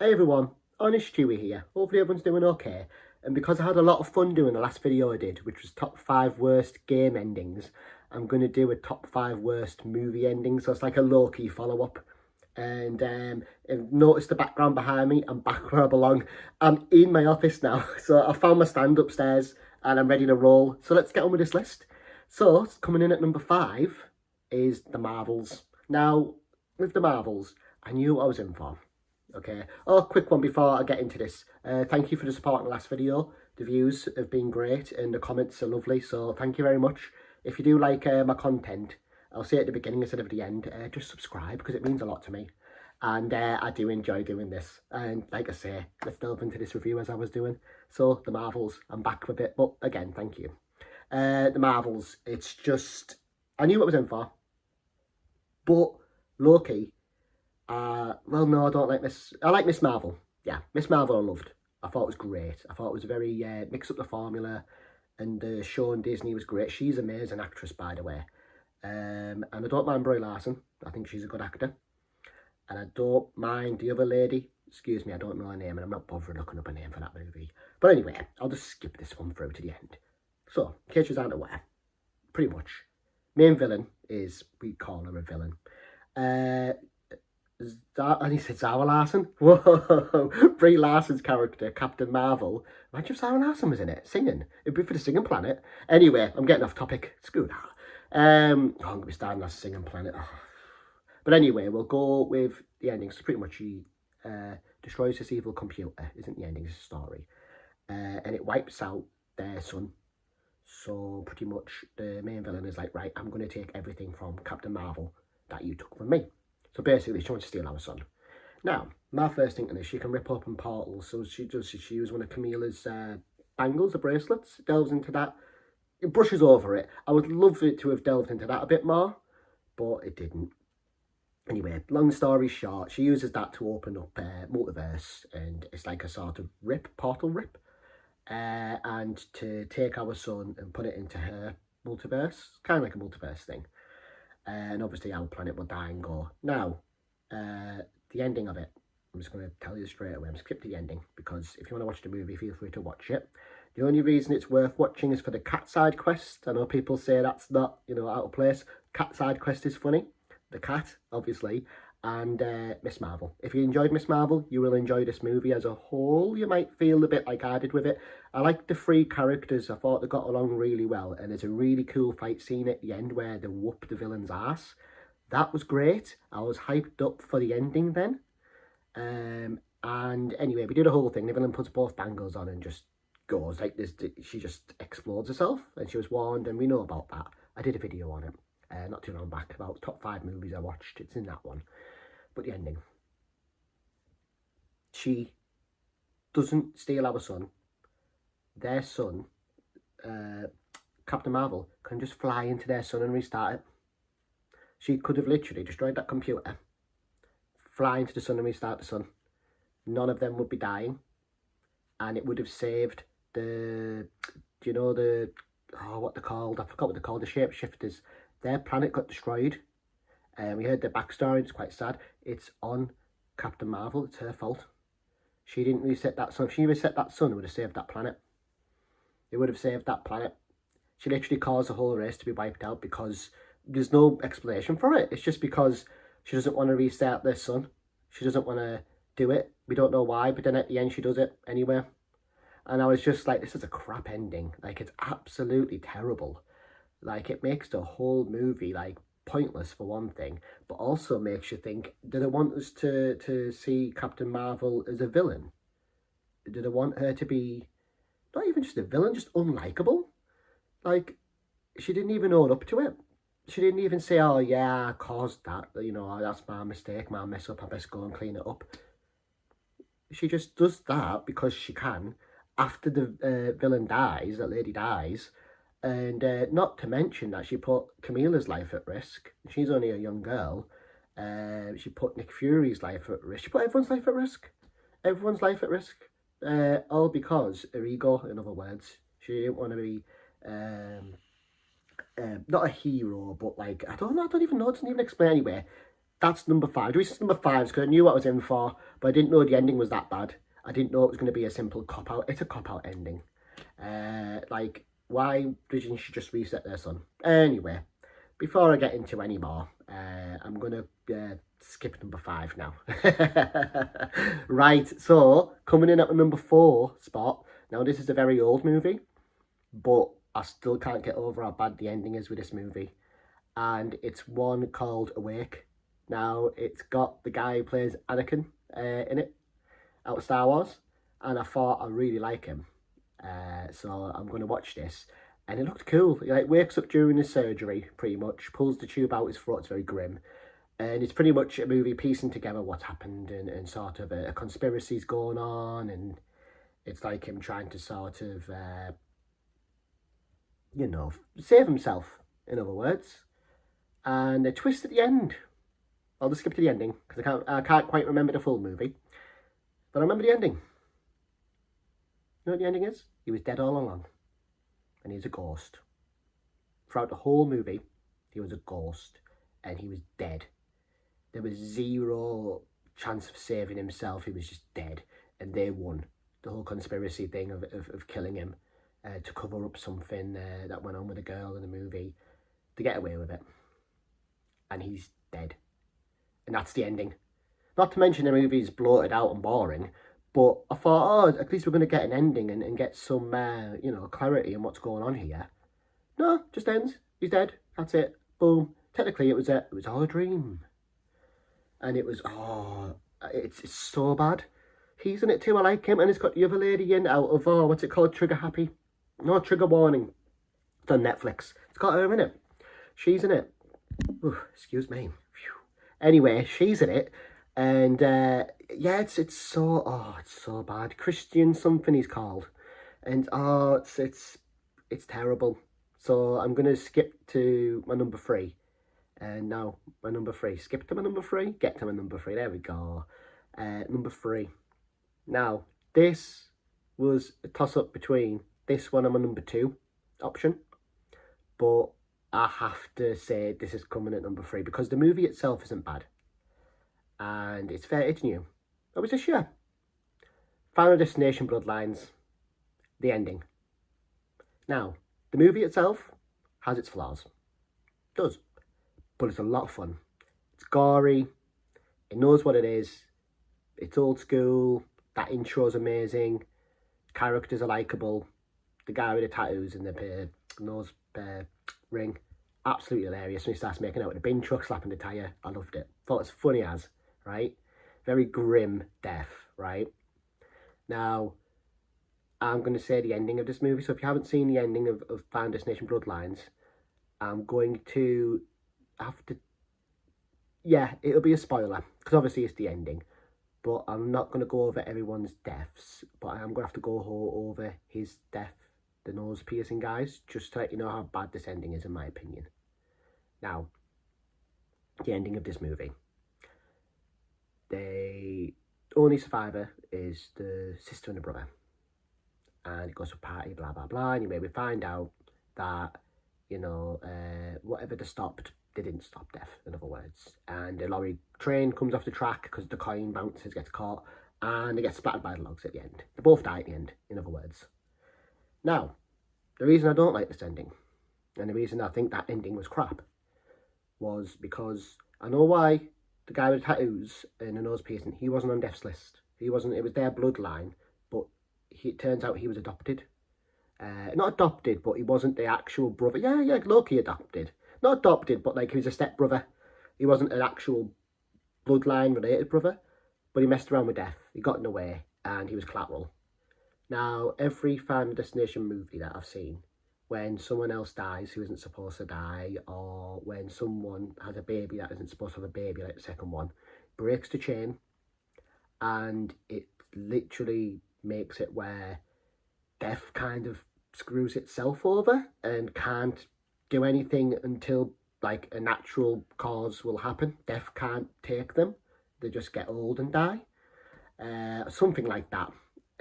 Hey everyone, Honest Chewy here. Hopefully everyone's doing okay. And because I had a lot of fun doing the last video I did, which was top 5 worst game endings, I'm going to do a top 5 worst movie endings. So it's like a low-key follow-up. And notice the background behind me. I'm back where I belong. I'm in my office now. So I found my stand upstairs and I'm ready to roll. So let's get on with this list. So coming in at number 5 is The Marvels. Now, with The Marvels, I knew what I was in for. Okay. Oh, quick one before I get into this. Thank you for the support in the last video. The views have been great and the comments are lovely, so thank you very much. If you do like my content, I'll say it at the beginning instead of the end, just subscribe because it means a lot to me. And I do enjoy doing this. And like I say, let's delve into this review as I was doing. So, The Marvels, I'm back for a bit, but again, thank you. The Marvels, it's just, I knew what I was in for, but low-key, well, no, I don't like I like Miss Marvel. Yeah, Miss Marvel I loved. I thought it was great. I thought it was very, mix up the formula, and the show on Disney was great. She's an amazing actress, by the way. And I don't mind Brie Larson. I think she's a good actor. And I don't mind the other lady. Excuse me, I don't know her name, and I'm not bothering looking up a name for that movie. But anyway, I'll just skip this one through to the end. So, in case you aren't aware, pretty much, main villain is, we call her a villain. And he said Sarah Larson. Whoa, Brie Larson's character, Captain Marvel. Imagine if Sarah Larson was in it, singing. It'd be for the singing planet. Anyway, I'm getting off topic. Screw that. I'm going to be starting that singing planet. Oh. But anyway, we'll go with the endings. Pretty much he destroys this evil computer, isn't the ending, it's a story. And it wipes out their son. So pretty much the main villain is like, right, I'm going to take everything from Captain Marvel that you took from me. So basically, she wants to steal our son. Now, my first thing is she can rip open portals. So she uses one of Camilla's bangles, or bracelets, delves into that. It brushes over it. I would love it to have delved into that a bit more, but it didn't. Anyway, long story short, she uses that to open up multiverse, and it's like a sort of portal rip, and to take our son and put it into her multiverse, kind of like a multiverse thing. And obviously our planet will die and go. Now, the ending of it, I'm just going to tell you straight away. I'm skipping the ending because if you want to watch the movie, feel free to watch it. The only reason it's worth watching is for the cat side quest. I know people say that's not, out of place. Cat side quest is funny. The cat, obviously, and Miss Marvel. If you enjoyed Miss Marvel, you will enjoy this movie as a whole. You might feel a bit like I did with it. I liked the three characters. I thought they got along really well, and there's a really cool fight scene at the end where they whoop the villain's ass. That was great. I was hyped up for the ending then. And anyway, we do the whole thing. The villain puts both bangles on and just goes like this. She just explodes herself, and she was warned, and we know about that. I did a video on it. Not too long back, about top 5 movies I watched. It's in that one. But the ending. She doesn't steal our son. Their son, Captain Marvel, can just fly into their son and restart it. She could have literally destroyed that computer, fly into the sun and restart the sun. None of them would be dying. And it would have saved the, what they're called? I forgot what they're called, the shapeshifters. Their planet got destroyed. We heard their backstory, it's quite sad. It's on Captain Marvel, it's her fault. She didn't reset that sun. If she reset that sun, it would have saved that planet. It would have saved that planet. She literally caused the whole race to be wiped out because there's no explanation for it. It's just because she doesn't want to reset their sun. She doesn't want to do it. We don't know why, but then at the end she does it anyway. And I was just like, this is a crap ending. Like, it's absolutely terrible. Like, it makes the whole movie, like, pointless for one thing, but also makes you think, do they want us to see Captain Marvel as a villain? Do they want her to be, not even just a villain, just unlikable? Like, she didn't even own up to it. She didn't even say, oh yeah, I caused that, that's my mistake, my mess up, I best go and clean it up. She just does that because she can, after the villain dies, that lady dies. And not to mention that she put Camilla's life at risk. She's only a young girl. She put Nick Fury's life at risk. She put everyone's life at risk. Everyone's life at risk. All because her ego, in other words. She didn't want to be not a hero, but like, I don't even know. It doesn't even explain anyway. that's number 5. The reason it's number 5 is because I knew what I was in for, but I didn't know the ending was that bad. I didn't know it was going to be a simple cop-out. It's a cop-out ending. Like, why didn't she just reset their son? Anyway, before I get into any more, I'm going to skip number 5 now. Right, so, coming in at the number 4 spot. Now, this is a very old movie, but I still can't get over how bad the ending is with this movie. And it's one called Awake. Now, it's got the guy who plays Anakin in it, out of Star Wars. And I thought I really like him. So I'm going to watch this. And it looked cool. He like wakes up during his surgery, pretty much. Pulls the tube out his throat. It's very grim. And it's pretty much a movie piecing together what's happened. And sort of a conspiracy's going on. And it's like him trying to sort of, you know, save himself, in other words. And a twist at the end. I'll just skip to the ending because I can't quite remember the full movie. But I remember the ending. You know what the ending is? He was dead all along. And he's a ghost. Throughout the whole movie, he was a ghost. And he was dead. There was zero chance of saving himself. He was just dead. And they won. The whole conspiracy thing of killing him to cover up something that went on with a girl in the movie. To get away with it. And he's dead. And that's the ending. Not to mention the movie's bloated out and boring, but I thought, oh, at least we're going to get an ending and get some, you know, clarity on what's going on here. No, just ends. He's dead. That's it. Boom. Technically, it was all a dream. And it was, it's so bad. He's in it too, I like him. And it's got the other lady in out of, what's it called? Trigger Happy. No, Trigger Warning. It's on Netflix. It's got her in it. She's in it. Ooh, excuse me. Phew. Anyway, she's in it, and yeah, it's so bad. Christian something he's called, and it's terrible. So I'm gonna skip to my number 3, and now my number 3. Skip to my number 3. Get to my number 3. There we go. Number 3. Now this was a toss up between this one and my number 2 option, but I have to say this is coming at number 3 because the movie itself isn't bad. And it's new. It was this year. Final Destination Bloodlines. The ending. Now, the movie itself has its flaws. It does. But it's a lot of fun. It's gory. It knows what it is. It's old school. That intro's amazing. Characters are likeable. The guy with the tattoos and the nose ring, absolutely hilarious when he starts making out with a bin truck slapping the tyre. I loved it. Thought it was funny as, right? Very grim death, right? Now, I'm going to say the ending of this movie. So if you haven't seen the ending of Final Destination Bloodlines, I'm going to have to... Yeah, it'll be a spoiler, because obviously it's the ending. But I'm not going to go over everyone's deaths, but I am going to have to go over his death. The nose piercing guys, just to let you know how bad this ending is in my opinion. Now, the ending of this movie. The only survivor is the sister and the brother. And it goes to a party, blah, blah, blah. Anyway, we find out that, you know, whatever they stopped, they didn't stop death, in other words. And the lorry train comes off the track because the coin bounces, gets caught, and they get splattered by the logs at the end. They both die at the end, in other words. Now, the reason I don't like this ending, and the reason I think that ending was crap, was because I know why the guy with the tattoos and the nose piercing, he wasn't on death's list. He wasn't, it was their bloodline, but it turns out he was adopted. Not adopted, but he wasn't the actual brother. Yeah, low-key adopted. Not adopted, but like he was a step-brother. He wasn't an actual bloodline-related brother, but he messed around with death. He got in the way, and he was collateral. Now, every Final Destination movie that I've seen, when someone else dies who isn't supposed to die, or when someone has a baby that isn't supposed to have a baby, like the second one, breaks the chain, and it literally makes it where death kind of screws itself over and can't do anything until like a natural cause will happen. Death can't take them. They just get old and die. Something like that.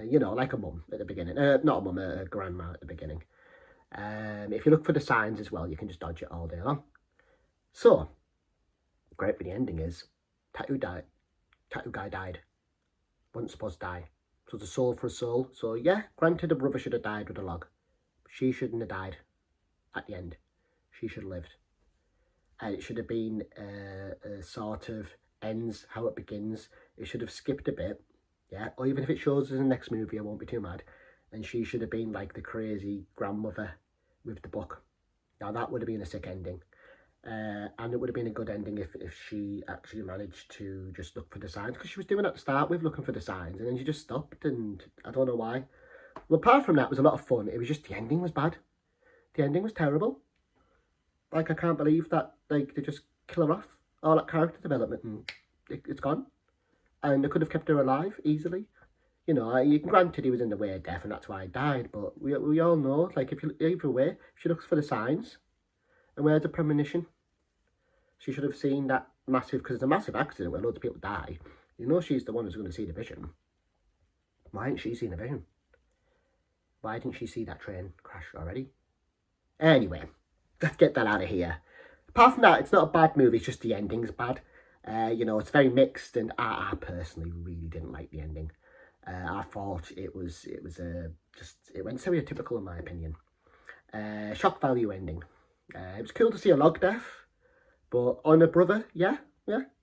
You know, like a mum at the beginning. Not a mum, a grandma at the beginning. If you look for the signs as well, you can just dodge it all day long. So, great for the ending is tattoo guy died. Wasn't supposed to die. So it's a soul for a soul. So yeah, granted, a brother should have died with a log. She shouldn't have died at the end. She should have lived. And it should have been a sort of ends how it begins. It should have skipped a bit, yeah. Or even if it shows us in the next movie, I won't be too mad. And she should have been like the crazy grandmother with the book. Now that would have been a sick ending. And it would have been a good ending if she actually managed to just look for the signs, because she was doing that to start with, looking for the signs, and then she just stopped, and I don't know why. Well, apart from that, it was a lot of fun. It was just the ending was bad. The ending was terrible. Like, I can't believe that, like, they just kill her off. All that character development, and it's gone. And they could have kept her alive easily. You know, granted he was in the way of death, and that's why he died, but we all know, like, if you either way, she looks for the signs. And where's the premonition? She should have seen that massive, because it's a massive accident where loads of people die. You know she's the one who's going to see the vision. Why hadn't she seen the vision? Why didn't she see that train crash already? Anyway, let's get that out of here. Apart from that, it's not a bad movie, it's just the ending's bad. You know, it's very mixed, and I personally really didn't like the ending. I thought it went stereotypical in my opinion. Shock value ending. It was cool to see a log death, but on a brother, yeah,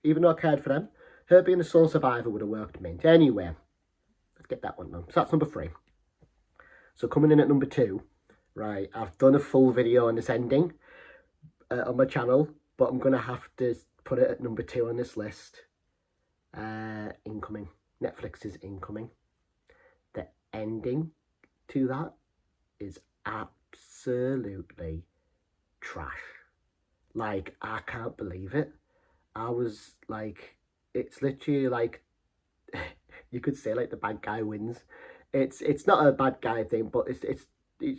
even though I cared for them, her being a sole survivor would have worked mint. Anyway, let's get that one done. So that's number 3. So coming in at number 2, right, I've done a full video on this ending on my channel, but I'm going to have to put it at number 2 on this list. Incoming. Netflix's Incoming. The ending to that is absolutely trash. Like, I can't believe it. I was like, it's literally like, you could say like the bad guy wins. It's not a bad guy thing, but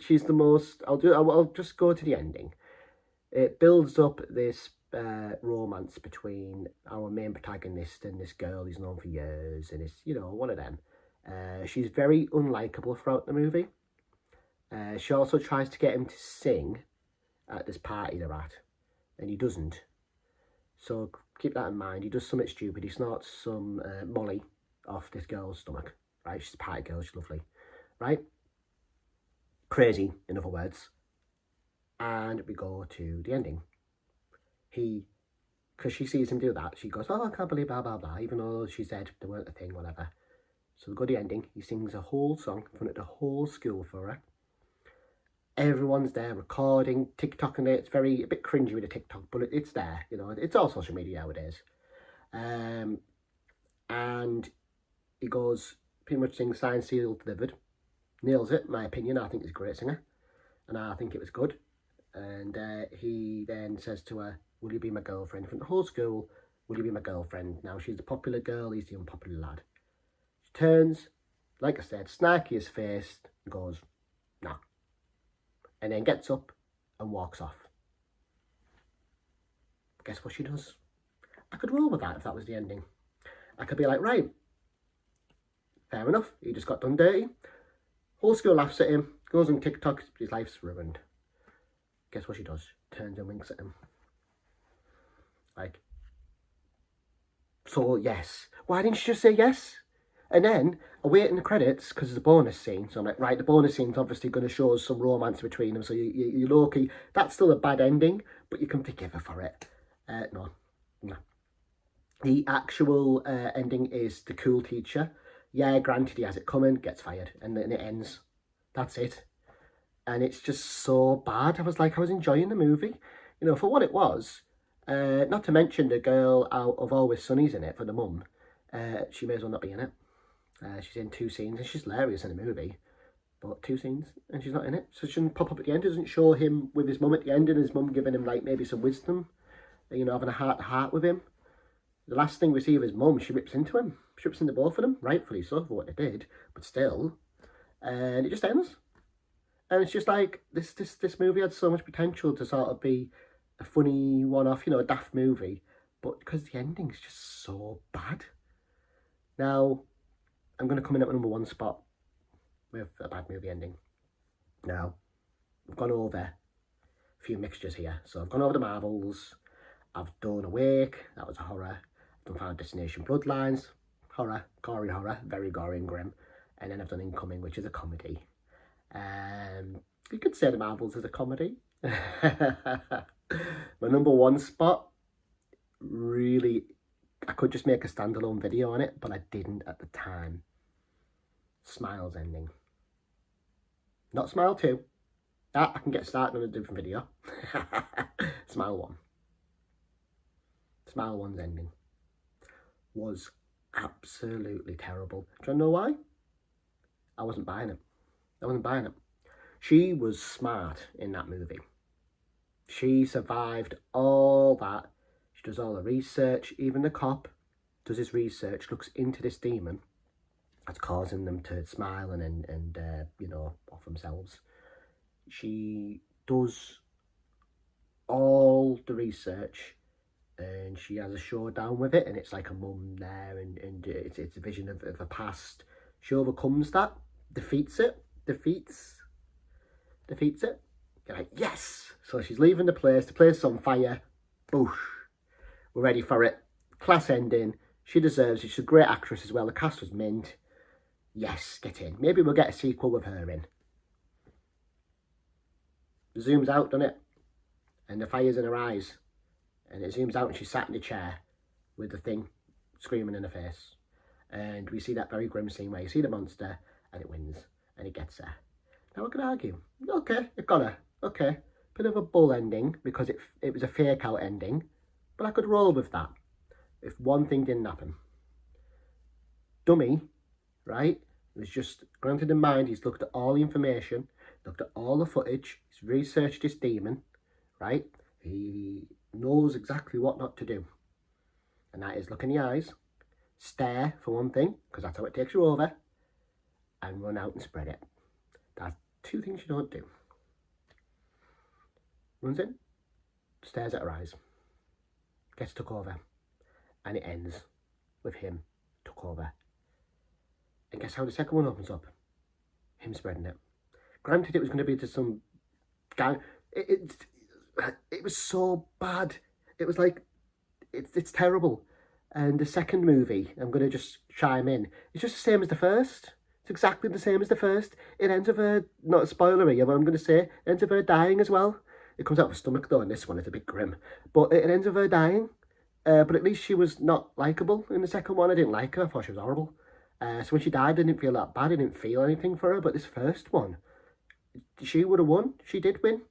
she's the most. I'll just go to the ending. It builds up this romance between our main protagonist and this girl he's known for years, and it's, you know, one of them. She's very unlikable throughout the movie. She also tries to get him to sing at this party they're at, and he doesn't. So keep that in mind. He does something stupid. He snorts some molly off this girl's stomach. Right, she's a party girl. She's lovely. Right, crazy in other words. And we go to the ending. Because she sees him do that, she goes, "Oh, I can't believe blah blah blah," even though she said there weren't a thing, whatever. So we go to the ending. He sings a whole song in front of the whole school for her. Everyone's there recording, TikToking it. It's a bit cringy with the TikTok, but it's there, you know. It's all social media nowadays. And he goes, pretty much sings "Signed, Sealed, Delivered." Nails it, in my opinion. I think he's a great singer, and I think it was good. And he then says to her, "Will you be my girlfriend?" From the whole school, "Will you be my girlfriend?" Now she's the popular girl, he's the unpopular lad. She turns, like I said, snarky as faced, and goes, "Nah." And then gets up and walks off. Guess what she does? I could roll with that if that was the ending. I could be like, right, fair enough, he just got done dirty. Whole school laughs at him, goes on TikTok, his life's ruined. Guess what she does? Turns and winks at him. Like, so yes. Why didn't she just say yes? And then I wait in the credits because there's a bonus scene. So I'm like, right, the bonus scene's obviously going to show us some romance between them. So you low-key, that's still a bad ending, but you can forgive her for it. No. The actual ending is the cool teacher. Yeah, granted, he has it coming, gets fired, and then it ends. That's it. And it's just so bad. I was enjoying the movie, you know, for what it was. Not to mention the girl out of Always Sunny's in it for the mum. She may as well not be in it. She's in 2 scenes, and she's hilarious in the movie. But 2 scenes, and she's not in it. So she doesn't pop up at the end. It doesn't show him with his mum at the end, and his mum giving him, like, maybe some wisdom. You know, having a heart-to-heart with him. The last thing we see of his mum, she rips into him. She rips into both of them, rightfully so for what they did. But still. And it just ends. And it's just like, this movie had so much potential to sort of be a funny one-off, you know, a daft movie. But because the ending's just so bad. Now, I'm going to come in at my number 1 spot with a bad movie ending. Now, I've gone over a few mixtures here. So I've gone over the Marvels. I've done Awake, that was a horror. I've done Final Destination Bloodlines, horror, gory horror, very gory and grim. And then I've done Incoming, which is a comedy. You could say The Marvels is a comedy. My number one spot, really, I could just make a standalone video on it, but I didn't at the time. Smile's ending. Not Smile 2. That I can get started on a different video. Smile 1. Smile 1's ending was absolutely terrible. Do you know why? I wasn't buying it. I wasn't buying it. She was smart in that movie. She survived all that. She does all the research. Even the cop does his research, looks into this demon that's causing them to smile and you know, off themselves. She does all the research and she has a showdown with it, and it's like a mum there, and it's a vision of a past. She overcomes that, defeats it. You're like, yes! So she's leaving the place is on fire. Boosh. We're ready for it. Class ending. She deserves it. She's a great actress as well. The cast was mint. Yes, get in. Maybe we'll get a sequel with her in. It zooms out, doesn't it? And the fire's in her eyes. And it zooms out and she's sat in the chair with the thing screaming in her face. And we see that very grim scene where you see the monster and it wins and it gets her. Now I could argue, okay, it got her. Okay, bit of a bull ending because it was a fake out ending. But I could roll with that if one thing didn't happen. Dummy, right, was just granted in mind, he's looked at all the information, looked at all the footage, he's researched this demon, right? He knows exactly what not to do. And that is look in the eyes, stare for one thing, because that's how it takes you over, and run out and spread it. That's two things you don't do. Runs in, stares at her eyes, gets took over, and it ends with him took over. And guess how the second one opens up? Him spreading it. Granted, it was going to be to some guy. It was so bad. It was like, it's terrible. And the second movie, I'm going to just chime in, it's just the same as the first. It's exactly the same as the first. It ends with her, not spoilery, what I'm going to say, it ends with her dying as well. It comes out of her stomach though, in this one, it's a bit grim. But it ends with her dying. But at least she was not likeable in the second one. I didn't like her, I thought she was horrible. So when she died, I didn't feel that bad, I didn't feel anything for her. But this first one, she would have won. She did win.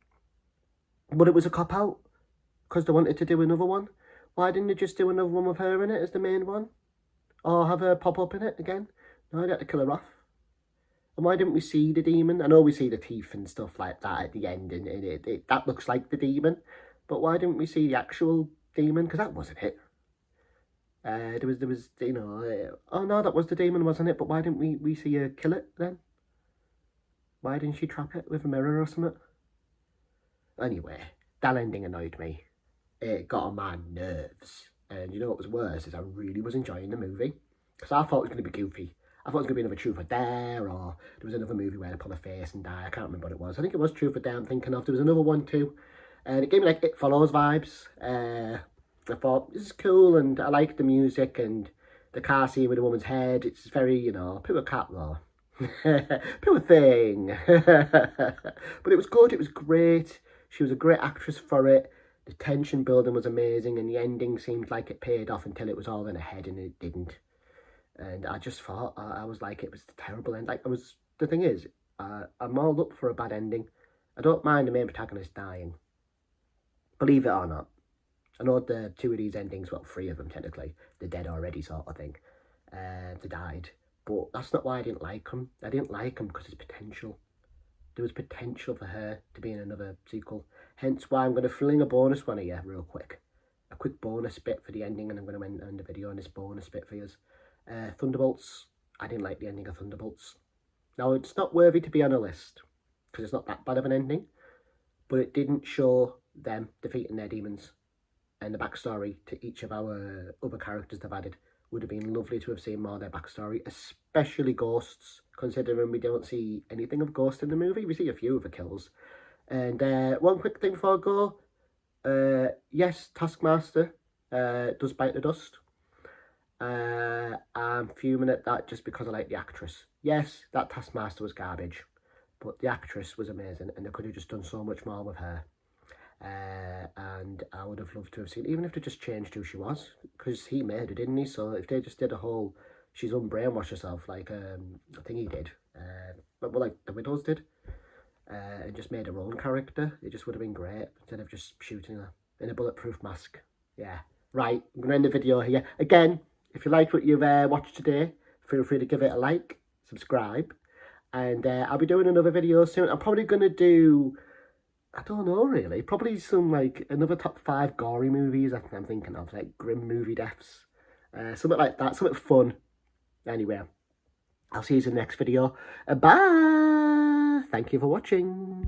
But it was a cop-out, because they wanted to do another one. Why didn't they just do another one with her in it as the main one? Or have her pop up in it again? No, they had to kill her off. And why didn't we see the demon? I know we see the teeth and stuff like that at the end, and that looks like the demon. But why didn't we see the actual demon? Because that wasn't it. There was, you know, oh no, that was the demon, wasn't it? But why didn't we see her kill it then? Why didn't she trap it with a mirror or something? Anyway, that ending annoyed me. It got on my nerves. And you know what was worse is I really was enjoying the movie. Because I thought it was going to be goofy. I thought it was going to be another Truth or Dare, or there was another movie where they put a face and die. I can't remember what it was. I think it was Truth or Dare I'm thinking of. There was another one too. And it gave me like It Follows vibes. I thought, this is cool, and I like the music and the car scene with the woman's head. It's very, you know, pure cat though. Pure thing. But it was good, it was great. She was a great actress for it. The tension building was amazing, and the ending seemed like it paid off until it was all in her head, and it didn't. And I just thought, I was like, it was a terrible end. Like, the thing is, I'm all up for a bad ending. I don't mind the main protagonist dying. Believe it or not. I know the two of these endings, well, three of them technically, they're dead already sort of thing. They died. But that's not why I didn't like them. I didn't like them because there's potential. There was potential for her to be in another sequel. Hence why I'm going to fling a bonus one here real quick. A quick bonus bit for the ending, and I'm going to end the video on this bonus bit for you. Thunderbolts. I didn't like the ending of Thunderbolts. Now, it's not worthy to be on a list, because it's not that bad of an ending. But it didn't show them defeating their demons. And the backstory to each of our other characters they've added. Would have been lovely to have seen more of their backstory, especially Ghosts, considering we don't see anything of Ghost in the movie. We see a few of the kills. And one quick thing before I go, Yes, Taskmaster does bite the dust. I'm fuming at that just because I like the actress. Yes, that Taskmaster was garbage, but the actress was amazing, and they could have just done so much more with her. And I would have loved to have seen, even if they just changed who she was, because he made it, didn't he? So if they just did a whole, she's unbrainwashed herself, like I think he did, but like the Widows did, and just made her own character, it just would have been great instead of just shooting her in a bulletproof mask. Yeah, right. I'm gonna end the video here again. If you liked what you've watched today, feel free to give it a like, subscribe, and I'll be doing another video soon. I'm probably gonna do, I don't know really, probably some like another top 5 gory movies I'm thinking of, like grim movie deaths, something like that, something fun. Anyway, I'll see you in the next video. Bye! Thank you for watching.